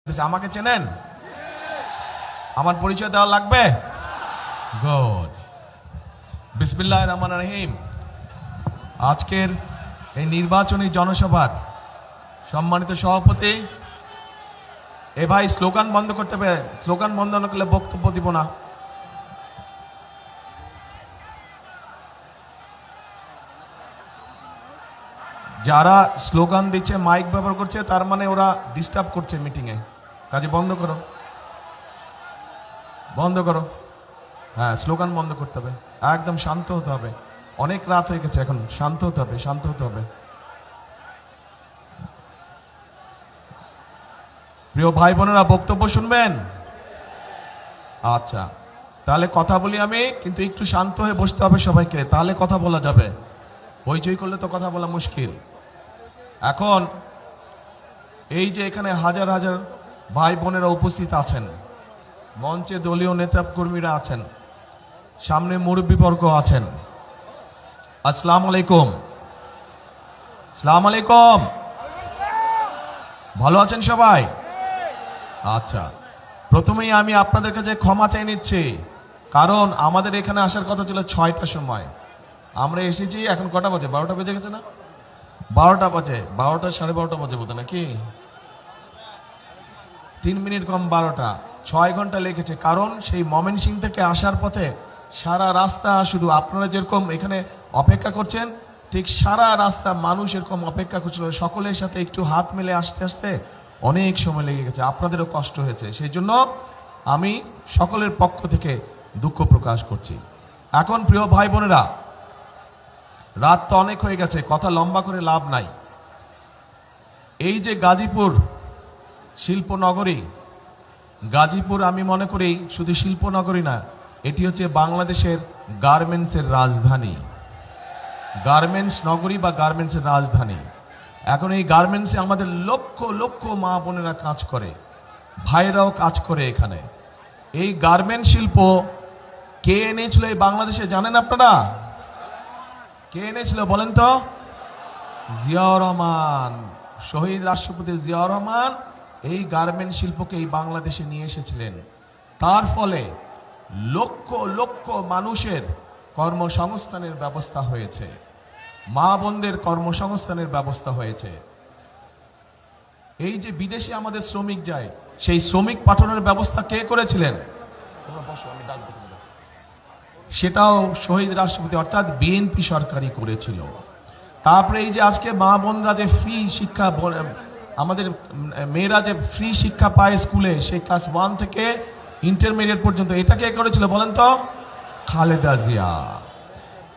আমাকে চেনেন? আমার পরিচয় দেওয়া লাগবে? গুড। বিসমিল্লাহির রহমানির রহিম। আজকের এই নির্বাচনী জনসভার সম্মানিত সভাপতি, এ ভাই স্লোগান বন্ধ করতে হবে, স্লোগান বন্ধ না করলে বক্তব্য দিব না। যারা স্লোগান দিচ্ছে, মাইক ব্যবহার করছে, তার মানে ওরা ডিস্টার্ব করছে মিটিংয়ে। কাজে বন্ধ করো, বন্ধ করো। হ্যাঁ, স্লোগান বন্ধ করতে হবে, একদম শান্ত হতে হবে। অনেক রাত হয়ে গেছে, এখন শান্ত হতে হবে, শান্ত হতে হবে। প্রিয় ভাই বোনেরা, বক্তব্য শুনবেন? আচ্ছা, তাহলে কথা বলি আমি, কিন্তু একটু শান্ত হয়ে বসতে হবে সবাইকে, তাহলে কথা বলা যাবে। হইচই করলে তো কথা বলা মুশকিল। এখন এই যে এখানে হাজার হাজার ভাই বোনেরা উপস্থিত আছেন, মঞ্চে দলীয় নেতা কর্মীরা আছেন, সামনে মুরব্বীবর্গ আছেন। আসসালামু আলাইকুম। আসসালামু আলাইকুম। ভালো আছেন সবাই? আচ্ছা, প্রথমেই আমি আপনাদের কাছে ক্ষমা চাই নিচ্ছি, কারণ আমাদের এখানে আসার কথা ছিল 6টার সময়। আমরা এসেছি এখন কটা বাজে? 12টা বেজে গেছে না? 12টা বাজে, 12টা 12:30 বাজে বোধ নাকি? 3 মিনিট কম 12টা, 6 ঘন্টা লেগেছে। কারণ সেই ময়মনসিংহ থেকে আসার পথে সারা রাস্তা শুধু আপনারা যেরকম এখানে অপেক্ষা করছেন, ঠিক সারা রাস্তা মানুষ এরকম অপেক্ষা করছিল। সকলের সাথে একটু হাত মেলে আসতে আসতে অনেক সময় লেগে গেছে, আপনাদেরও কষ্ট হয়েছে। সেই জন্য আমি সকলের পক্ষ থেকে দুঃখ প্রকাশ করছি। এখন প্রিয় ভাই বোনেরা, রাত তো অনেক হয়ে গেছে, কথা লম্বা করে লাভ নাই। এই যে গাজীপুর শিল্পনগরী, গাজীপুর আমি মনে করি শুধু শিল্পনগরী না, এটি হচ্ছে বাংলাদেশের গার্মেন্টসের রাজধানী, গার্মেন্টস নগরী বা গার্মেন্টসের রাজধানী। এখন এই গার্মেন্টসে আমাদের লক্ষ লক্ষ মা বোনেরা কাজ করে, ভাইরাও কাজ করে এখানে। এই গার্মেন্ট শিল্প কে এনেছিল এই বাংলাদেশে জানেন আপনারা? কে এনেছিল বলেন তো? জিয়াউর রহমান, শহীদ রাষ্ট্রপতি জিয়াউর রহমান এই গার্মেন্ট শিল্পকে এই বাংলাদেশে নিয়ে এসেছিলেন। তার ফলে লক্ষ লক্ষ মানুষের কর্মসংস্থানের ব্যবস্থা হয়েছে, মা বোনদের কর্মসংস্থানের ব্যবস্থা হয়েছে। এই যে বিদেশে আমাদের শ্রমিক যায়, সেই শ্রমিক পাঠানোর ব্যবস্থা কে করেছিলেন? সেটাও শহীদ রাষ্ট্রপতি অর্থাৎ বিএনপি সরকারই করেছিল। তারপরে এই যে আজকে মা বোনরা যে ফ্রি শিক্ষা, আমাদের মেয়েরা যে ফ্রি শিক্ষা পায় স্কুলে, সেই ক্লাস 1 থেকে ইন্টারমিডিয়েট পর্যন্ত, এটা কে করেছিল বলেন তো? খালেদা জিয়া।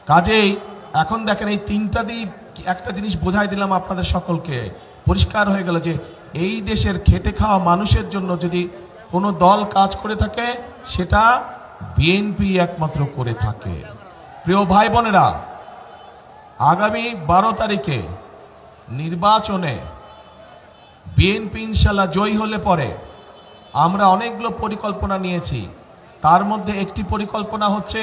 কাজেই এখন দেখেন, এই তিনটা দিয়ে একটা জিনিস বোঝাই দিলাম আপনাদের সকলকে, পরিষ্কার হয়ে গেল যে এই দেশের খেটে খাওয়া মানুষের জন্য যদি কোনো দল কাজ করে থাকে, সেটা বিএনপি একমাত্র করে থাকে। প্রিয় ভাই বোনেরা, আগামী 12 তারিখে নির্বাচনে বিএনপি ইনশাল্লাহ জয়ী হলে পরে আমরা অনেকগুলো পরিকল্পনা নিয়েছি। তার মধ্যে একটি পরিকল্পনা হচ্ছে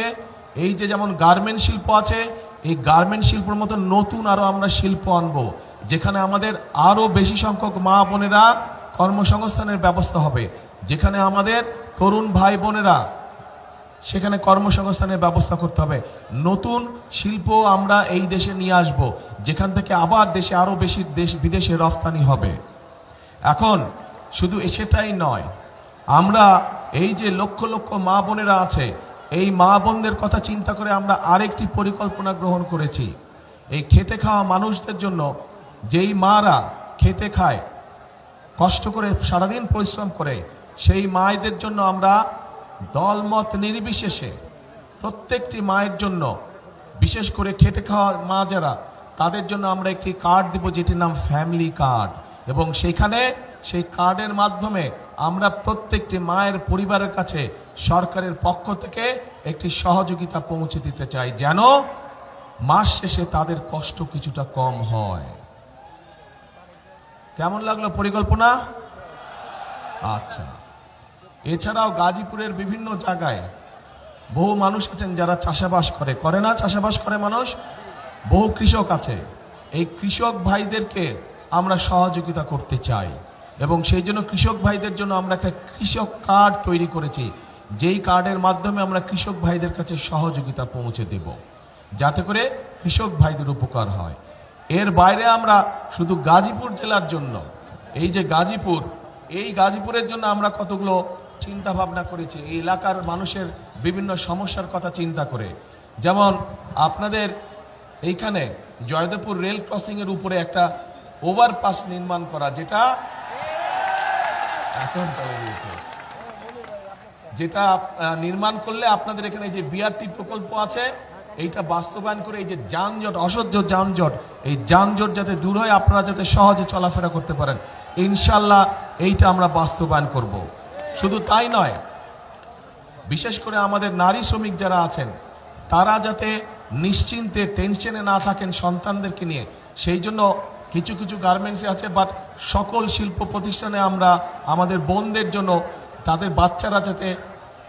এই যে যেমন গার্মেন্ট শিল্প আছে, এই গার্মেন্ট শিল্পের মতো নতুন আরো আমরা শিল্প আনবো, যেখানে আমাদের আরো বেশি সংখ্যক মা বোনেরা কর্মসংস্থানের ব্যবস্থা হবে, যেখানে আমাদের তরুণ ভাই বোনেরা সেখানে কর্মসংস্থানের ব্যবস্থা করতে হবে। নতুন শিল্প আমরা এই দেশে নিয়ে আসব, যেখান থেকে আবার দেশে আরো বেশি বিদেশে রফতানি হবে। এখন শুধু সেটাই নয়, আমরা এই যে লক্ষ লক্ষ মা বোনেরা আছে, এই মা বোনদের কথা চিন্তা করে আমরা আরেকটি পরিকল্পনা গ্রহণ করেছি। এই খেটে খাওয়া মানুষদের জন্য, যেই মারা খেতে খায়, কষ্ট করে সারাদিন পরিশ্রম করে, সেই মায়েদের জন্য আমরা দলমত নির্বিশেষে প্রত্যেকটি মায়ের জন্য, বিশেষ করে খেটে খাওয়া মা যারা, তাদের জন্য আমরা একটি কার্ড দিব, যেটির নাম ফ্যামিলি কার্ড। এবং সেইখানে সেই কার্ডের মাধ্যমে আমরা প্রত্যেকটি মায়ের পরিবারের কাছে সরকারের পক্ষ থেকে একটি সহযোগিতা পৌঁছে দিতে চাই, যেন মাস শেষে তাদের কষ্ট কিছুটা কম হয়। কেমন লাগলো পরিকল্পনা? আচ্ছা, এছাড়াও গাজীপুরের বিভিন্ন জায়গায় বহু মানুষ আছেন যারা চাষাবাস করে না? চাষাবাস করে মানুষ, বহু কৃষক আছে। এই কৃষক ভাইদেরকে আমরা সহযোগিতা করতে চাই। এবং সেই জন্য কৃষক ভাইদের জন্য আমরা একটা কৃষক কার্ড তৈরি করেছি, যেই কার্ডের মাধ্যমে আমরা কৃষক ভাইদের কাছে সহযোগিতা পৌঁছে দেব, যাতে করে কৃষক ভাইদের উপকার হয়। এর বাইরে আমরা শুধু গাজীপুর জেলার জন্য, এই যে গাজীপুর, এই গাজীপুরের জন্য আমরা কতগুলো চিন্তা ভাবনা করেছি এই এলাকার মানুষের বিভিন্ন সমস্যার কথা চিন্তা করে। যেমন আপনাদের এইখানে জয়দেবপুর রেল ক্রসিং এর উপরে একটা ওভারপাস নির্মাণ করা, যেটা নির্মাণ করলে আপনাদের এখানে যে বিআরটি প্রকল্প আছে এইটা বাস্তবায়ন করে এই যে যানজট, অসহ্য যানজট, এই যানজট যাতে দূর হয়, আপনারা যাতে সহজে চলাফেরা করতে পারেন, ইনশাল্লাহ এইটা আমরা বাস্তবায়ন করব। শুধু তাই নয়, বিশেষ করে আমাদের নারী শ্রমিক যারা আছেন তারা যাতে নিশ্চিন্তে টেনশনে না থাকেন সন্তানদেরকে নিয়ে, সেই জন্য কিছু কিছু গার্মেন্টসে আছে, বাট সকল শিল্প প্রতিষ্ঠানে আমরা আমাদের বোনদের জন্য তাদের বাচ্চারা যাতে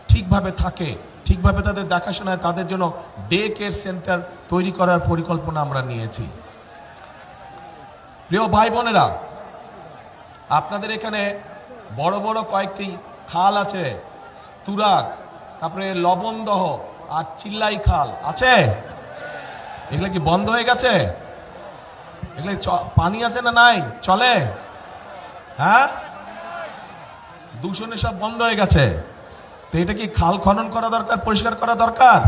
ঠিকভাবে থাকে, ঠিকভাবে তাদের দেখাশোনায়, তাদের জন্য ডে কেয়ার সেন্টার তৈরি করার পরিকল্পনা আমরা নিয়েছি। প্রিয় ভাই বোনেরা, আপনাদের এখানে বড় বড় কয়েকটি খাল আছে, তুরাগ, তারপরে লবণদহ আর চিল্লাই খাল আছে। এগুলো কি বন্ধ হয়ে গেছে? এগুলো পানি আছে না নাই? চলে? হ্যাঁ, দূষণে সব বন্ধ হয়ে গেছে। তো এটা কি খাল খনন করা দরকার, পরিষ্কার করা দরকার?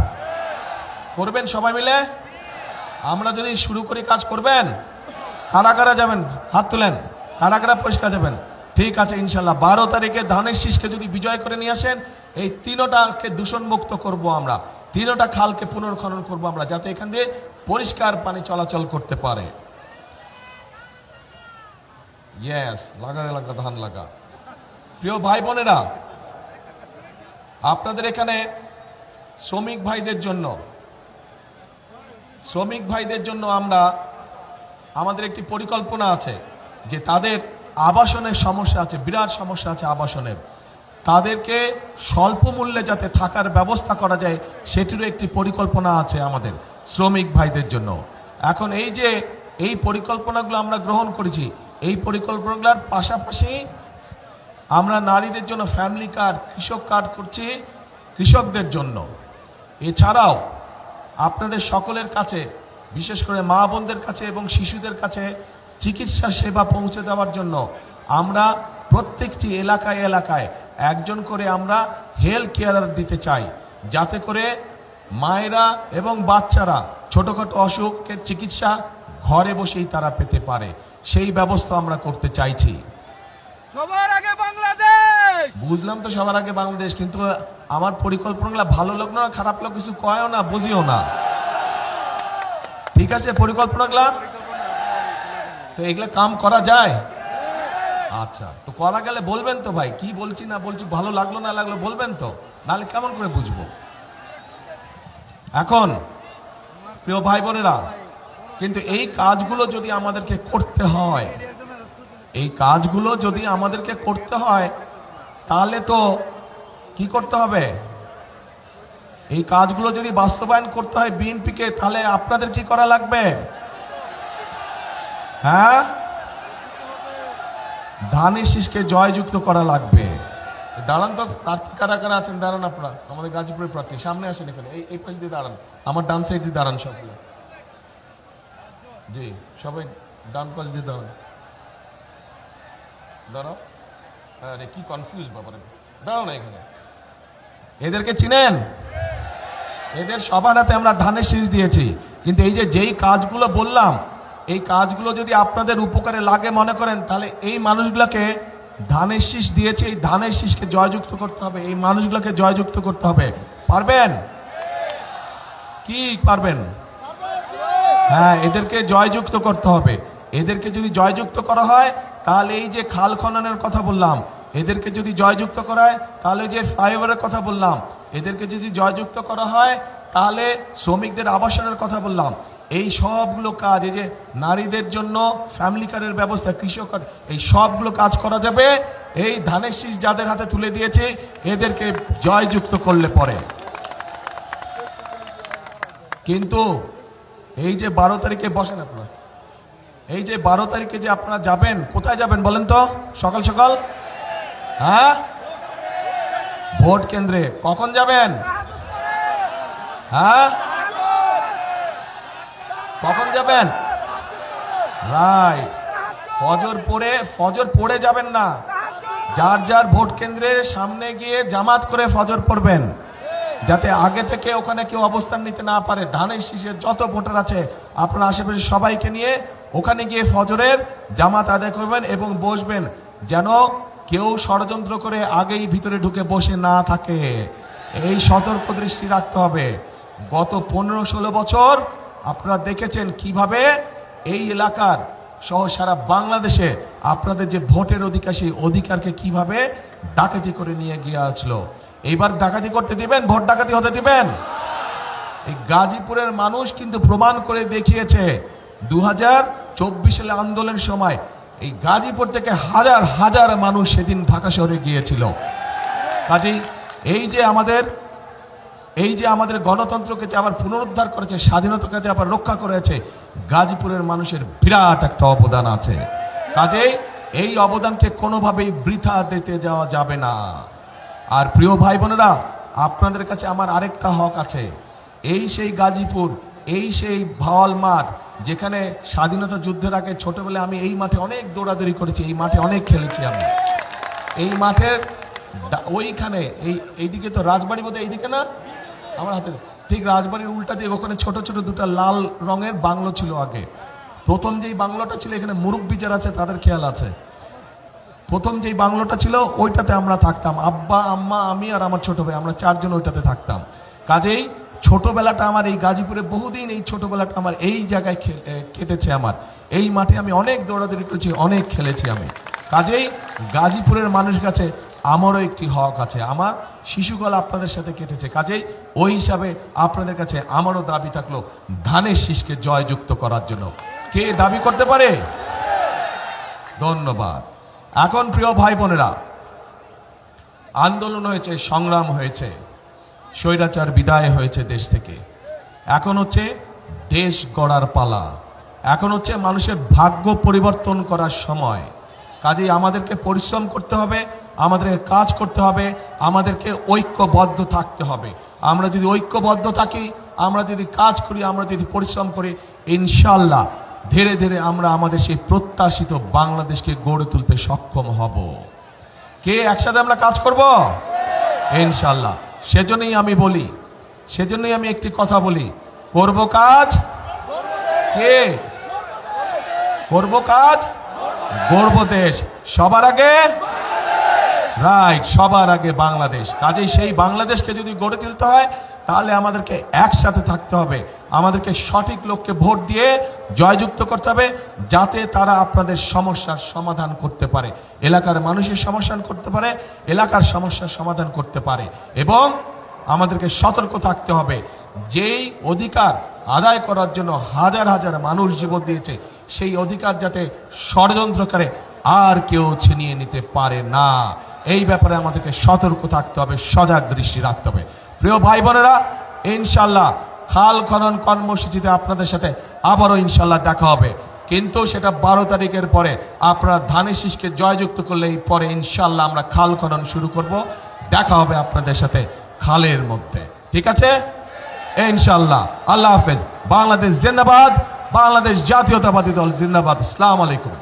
করবেন সবাই মিলে? আমরা যদি শুরু করি কাজ করবেন? কারা কারা যাবেন? হাত তুলেন। কারা কারা পরিষ্কার যাবেন? ঠিক আছে, ইনশাল্লাহ 12 তারিখে ধানের শীষকে যদি বিজয় করে নিয়ে আসেন, এই তিনটাকে দূষণ মুক্ত করব আমরা, তিনটা খালকে পুনর্খনন করব আমরা, যাতে এখান দিয়ে পরিষ্কার পানি চলাচল করতে পারে। ইয়েস, লাগা লাগা ধান লাগা। প্রিয় ভাই বোনেরা, আপনাদের এখানে শ্রমিক ভাইদের জন্য আমরা আমাদের একটি পরিকল্পনা আছে যে তাদের আবাসনের সমস্যা আছে, বিরাট সমস্যা আছে আবাসনের, তাদেরকে স্বল্প মূল্যে যাতে থাকার ব্যবস্থা করা যায় সেটিরও একটি পরিকল্পনা আছে আমাদের শ্রমিক ভাইদের জন্য। এখন এই যে এই পরিকল্পনাগুলো আমরা গ্রহণ করেছি, এই পরিকল্পনাগুলোর পাশাপাশি আমরা নারীদের জন্য ফ্যামিলি কার্ড, কৃষক কার্ড করছি কৃষকদের জন্য। এছাড়াও আপনাদের সকলের কাছে, বিশেষ করে মা বোনদের কাছে এবং শিশুদের কাছে চিকিৎসা সেবা পৌঁছে দেওয়ার জন্য আমরা প্রত্যেকটি এলাকায় এলাকায় একজন করে আমরা হেলথ কেয়ারার দিতে চাই, যাতে করে মায়েরা এবং বাচ্চারা ছোটখাটো অসুখের চিকিৎসা ঘরে বসেই তারা পেতে পারে, সেই ব্যবস্থা আমরা করতে চাইছি। সবার আগে বাংলাদেশ। বুঝলাম তো, সবার আগে বাংলাদেশ, কিন্তু আমার পরিকল্পনাগুলো ভালো লোক না খারাপ লোক কিছু কয়ও না, বুঝিও না। ঠিক আছে, পরিকল্পনাগুলা তো এগুলা কাম করা যায়। আচ্ছা, তো করা গেলে বলবেন তো ভাই, কি বলছি না বলছি, ভালো লাগলো না লাগলো বলবেন তো, নাহলে কেমন করে বুঝবো। এখন প্রিয় ভাই বোনেরা, কিন্তু এই কাজগুলো যদি আমাদেরকে করতে হয়, তাহলে তো কি করতে হবে? এই কাজগুলো যদি বাস্তবায়ন করতে হয় বিএনপিকে, তাহলে আপনাদের কি করা লাগবে? হ্যাঁ, ধানের শীষকে জয়যুক্ত করা লাগবে। দাঁড়ান তো, প্রার্থী কারা কারা আছেন দাঁড়ান, আপনারা আমাদের গাজীপুরের প্রার্থী সামনে আসেন, এখানে এই পাশে দিয়ে দাঁড়ান, আমার ডান সাইড দিয়ে দাঁড়ান সবগুলো। জি, সবাই ডান পাশ দিয়ে দাঁড়ান, দাঁড়াও। আরে কি কনফিউজ ব্যাপারে, দাঁড়াও না এখানে। এদেরকে চিনেন? এদের সবার হাতে আমরা ধানের শীষ দিয়েছি, কিন্তু এই যে যেই কাজগুলো বললাম, এই কাজগুলো যদি আপনাদের উপকারে লাগে মনে করেন, তাহলে এই মানুষগুলোকে ধানের শীষ দিয়েছে, এই ধানের শীষকে জয়যুক্ত করতে হবে, এই মানুষগুলোকে জয়যুক্ত করতে হবে। পারবেন কি? পারবেন? হ্যাঁ, এদেরকে জয়যুক্ত করতে হবে। এদেরকে যদি জয়যুক্ত করা হয়, তাহলে এই যে খাল খননের কথা বললাম, এদেরকে যদি জয়যুক্ত করা হয়, তাহলে যে ফ্লাইওভারের কথা বললাম, এদেরকে যদি জয়যুক্ত করা হয়, তাহলে শ্রমিকদের আবাসনের কথা বললাম, এই সবগুলো কাজ, এই যে নারীদের জন্য ফ্যামিলি কার্ডের ব্যবস্থা, কৃষক কার্ড, এই সবগুলো কাজ করা যাবে এই ধানের শীষ যাদের হাতে তুলে দিয়েছে এদেরকে জয়যুক্ত করলে পরে। কিন্তু এই যে 12 তারিখে বসেন আপনারা, এই যে 12 তারিখে যে আপনারা যাবেন, কোথায় যাবেন বলেন তো? সকাল সকাল, হ্যাঁ, ভোট কেন্দ্রে। কখন যাবেন? হ্যাঁ, কখন যাবেন? রাইট, ফজর পড়ে যাবেন না, যার যার ভোট কেন্দ্রের সামনে গিয়ে জামাত করে ফজর পড়বেন, যাতে আগে থেকে ওখানে কেউ অবস্থান নিতে না পারে। ধানের শীষের যত ভোটার আছে আপনার আশেপাশে সবাইকে নিয়ে ওখানে গিয়ে ফজরের জামাত আদায় করবেন এবং বসবেন, যেন কেউ ষড়যন্ত্র করে আগেই ভিতরে ঢুকে বসে না থাকে। এই সতর্ক দৃষ্টি রাখতে হবে। গত 15-16 বছর আপনারা দেখেছেন কিভাবে এই এলাকার সহ সারা বাংলাদেশে আপনাদের যে ভোটের অধিকার, সেই অধিকারকে কিভাবে ডাকাতি করে নিয়ে গিয়েছিল। এইবার ডাকাতি করতে দিবেন? ভোট ডাকাতি হতে দিবেন? এই গাজীপুরের মানুষ কিন্তু প্রমাণ করে দেখিয়েছে 2024 সালে আন্দোলনের সময় এই গাজীপুর থেকে হাজার হাজার মানুষ সেদিন ঢাকা শহরে গিয়েছিল। কাজেই এই যে আমাদের গণতন্ত্রকে যে আবার পুনরুদ্ধার করেছে, স্বাধীনতাকে যে আবার রক্ষা করেছে, গাজীপুরের মানুষের বিরাট একটা অবদান আছে। কাজেই এই অবদানকে কোনোভাবেই বৃথা দিতে যাওয়া যাবে না। আর প্রিয় ভাই বোনেরা, আপনাদের কাছে আমার আরেকটা হক আছে। এই সেই গাজীপুর, এই সেই ভাওয়াল মাঠ, যেখানে স্বাধীনতা যুদ্ধের আগে ছোটবেলায় আমি এই মাঠে অনেক দৌড়াদৌড়ি করেছি, এই মাঠে অনেক খেলেছি আমি। এই মাঠের ওইখানে এইদিকে তো রাজবাড়ি, বোধহয় এইদিকে না, আমার হাতে ঠিক রাজবাড়ির উল্টা দিয়ে ওখানে ছোট ছোট দুটো লাল রঙের বাংলো ছিল আগে। প্রথম যেই বাংলোটা ছিল, এখানে মুরব্বী যারা আছে তাদের খেয়াল আছে, প্রথম যেই বাংলোটা ছিল ওইটাতে আমরা থাকতাম, আব্বা, আম্মা, আমি আর আমার ছোট ভাই, আমরা 4 জন ওইটাতে থাকতাম। কাজেই ছোটবেলাটা আমার এই গাজীপুরে, বহুদিন এই ছোটবেলাটা আমার এই জায়গায় কেটেছে। আমার এই মাঠে আমি অনেক দৌড়াদৌড়ি করেছি, অনেক খেলেছি আমি। কাজেই গাজীপুরের মানুষের কাছে আমারও একটি হক আছে। আমার শিশুকাল আপনাদের সাথে কেটেছে, কাজেই ওই হিসাবে আপনাদের কাছে আমারও দাবি থাকলো ধানের শীষকে জয়যুক্ত করার জন্য। কে দাবি করতে পারে? ধন্যবাদ। এখন প্রিয় ভাই বোনেরা, আন্দোলন হয়েছে, সংগ্রাম হয়েছে, স্বৈরাচার বিদায় হয়েছে দেশ থেকে। এখন হচ্ছে দেশ গড়ার পালা, এখন হচ্ছে মানুষের ভাগ্য পরিবর্তন করার সময়। কাজেই আমাদেরকে পরিশ্রম করতে হবে, আমাদেরকে কাজ করতে হবে, আমাদেরকে ঐক্যবদ্ধ থাকতে হবে। আমরা যদি ঐক্যবদ্ধ থাকি, আমরা যদি কাজ করি, আমরা যদি পরিশ্রম করি, ইনশাল্লাহ ধীরে ধীরে আমরা আমাদের সেই প্রত্যাশিত বাংলাদেশকে গড়ে তুলতে সক্ষম হব। কে একসাথে আমরা কাজ করব? ইনশাল্লাহ। সেজন্যই আমি বলি, সেজন্যই আমি একটি কথা বলি, করব কাজ, কে করব কাজ, গড়ব দেশ। সবার আগে, রাইট, সবার আগে বাংলাদেশ। কাজেই সেই বাংলাদেশকে যদি গড়ে তুলতে হয়, তাহলে আমাদেরকে একসাথে থাকতে হবে, আমাদেরকে সঠিক লোককে ভোট দিয়ে জয়যুক্ত করতে হবে, যাতে তারা আপনাদের সমস্যার সমাধান করতে পারে, এলাকার মানুষের সমস্যা করতে পারে, এলাকার সমস্যার সমাধান করতে পারে। এবং আমাদেরকে সতর্ক থাকতে হবে, যেই অধিকার আদায় করার জন্য হাজার হাজার মানুষ জীবন দিয়েছে, সেই অধিকার যাতে ষড়যন্ত্রকারে আর কেউ ছিনিয়ে নিতে পারে না। এই ব্যাপারে আমাদেরকে সতর্ক থাকতে হবে, সজাগ দৃষ্টি রাখতে হবে। প্রিয় ভাই বোনেরা, ইনশাল্লাহ খাল খনন কর্মসূচিতে আপনাদের সাথে আবারও ইনশাল্লাহ দেখা হবে, কিন্তু সেটা 12 তারিখের পরে। আপনারা ধানের শীষকে জয়যুক্ত করলে এই পরে ইনশাল্লাহ আমরা খাল খনন শুরু করব। দেখা হবে আপনাদের সাথে খালের মধ্যে, ঠিক আছে ইনশাল্লাহ। আল্লাহ হাফেজ। বাংলাদেশ জিন্দাবাদ, বাংলাদেশ জাতীয়তাবাদী দল জিন্দাবাদ। আসসালামু আলাইকুম।